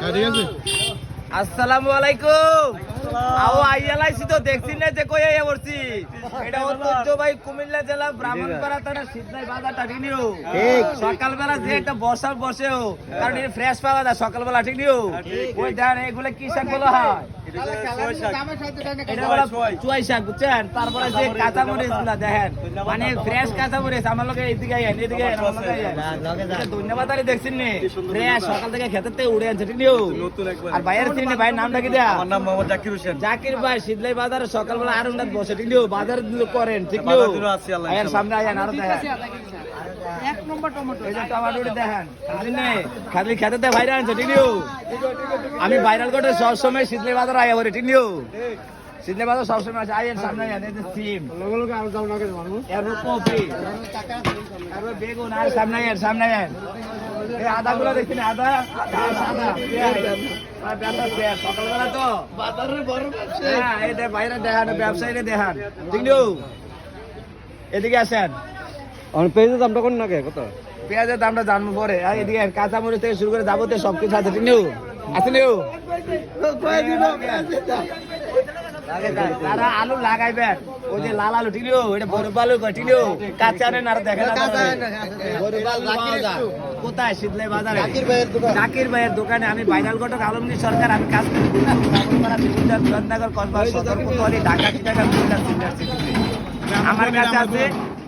ঠিক আছে। আসসালামু আলাইকুম। আও আইয়ালাইছি তো দেখছিস না যে কই আইয়া পড়ছি। এটা ঐতিহ্যবাহী কুমিল্লা জেলা ব্রাহ্মণপাড়া থানা শীতলাই বাজারটা ঠিক নিও। সকালবেলা যে একটা বসার বসেও কারণ এটা ফ্রেশ পাওয়া যায় সকালবেলা ঠিক নিও। ওই দেন এগুলো কি শাক বলা হয়? এটা হলো চুয়াই শাক বুঝছেন। তারপরে যে কাঁচা মরিচ গুলা দেখেন মানে ফ্রেশ কাঁচা মরিচ আমার লগে এইদিকে আইয়েন এদিকে আইয়েন আমার লগে আইয়েন। ধন্যবাদ আরে দেখছেন নি ফ্রেশ সকাল থেকে খেতে থেকে উড়ে আনছে ঠিক নিও। আর ভাইয়ের চিনি ভাইয়ের নামটা কি দেয়া? আমার নাম মোহাম্মদ জাকির হোসেন। জাকির ভাই শীতলাই বাজারে সকালবেলা আরুন্দাত বসে ঠিক নিও। বাজার করেন ঠিক নিও। আইয়েন সামনে আইয়েন আরো দেখেন এক নম্বর টমেটো। এই যে টমেটোটা দেখেন খালি খেতে ভাইরাল আনছে ঠিক নিও। আমি ভাইরাল করে সবসময় শীতলাই বাজার আইয়া পড়ি ঠিক নিও। শীতলাই বাজার সবসময় আছে আইয়েন সামনে আইয়েন। এই যে সিম এরপর কফি এরপর বেগুন আর সামনে আইয়েন সামনে আইয়েন। এই আদাগুলো দেখছেন আদা সাদা পেঁয়াজ সকালবেলা তো বাজারের বড় ব্যবসা। হ্যাঁ এটা বাইরে দেখান ব্যবসায়ীরা দেখান ঠিক নিও। এদিকে আসেন পেঁয়াজের দামটা কোন না কত? পেঁয়াজের দামটা জানবো পরে। আর এদিকে কাঁচা মরিচ থেকে শুরু করে যাবতীয় সবকিছু আছে ঠিক নিও। আছে নিও তারা আলু লাগাইবেন ওই যে লাল আলু ঠিক নিও। এটা বড় আলু ঠিক নিও। কাঁচা নেন আর দেখেন কোথায় শীতলাই বাজারে জাকির ভাইয়ের দোকানে। আমি ভাইরাল ঘটক আলমগীর সরকার। আমি কাজ করি চন্দ্রনগর কসবা সতর্কতলি ঢাকা চিটাগাং আমার কাছে আছে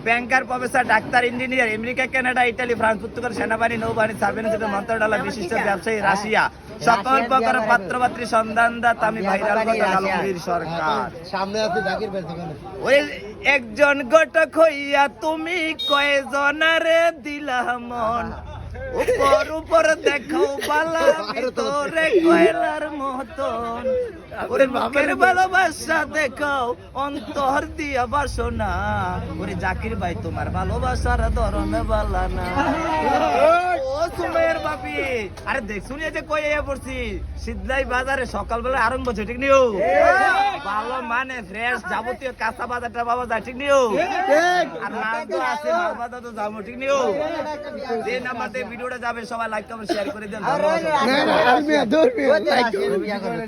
banker professor doctor engineer America Canada Italy France Portugal সেনাবাহিনী নৌবাহিনী সার্ভিস মন্ত্রণালয় বিশিষ্ট ব্যবসায়ী রাশিয়া সকল প্রকার পাত্রপাত্রী সন্ধানদাতা আমি ভাইরাল ঘটক আলমগীর সরকার। সামনে আছে জাকির ভাই দোকানে। ওই একজন ঘটক হইয়া তুমি কয়জনারে দিলা মন উপর উপর দেখো বালা ভিতরে কয়লার মতন। ওরে বুকের ভালোবাসা দেখো অন্তর দিয়া বাসনা। ওরে জাকির ভাই তোমার ভালোবাসার ধরন বালা না। ও সুমের বাপি আরে দেখছুন এই যে কই আইয়া পড়ছি শীতলাই বাজারে সকালবেলা আরম্ভ হচ্ছে ঠিক নিও। ভালো মানে ফ্রেশ যাবতীয় কাঁচা বাজারটা পাওয়া যায় ঠিক নিও। আর মাল তো আছে মাল বাজার তো যাবো ঠিক নিও। যে নাম্বারতে ভিডিওটা যাবে সবাই লাইক কমেন্ট শেয়ার করে দেন।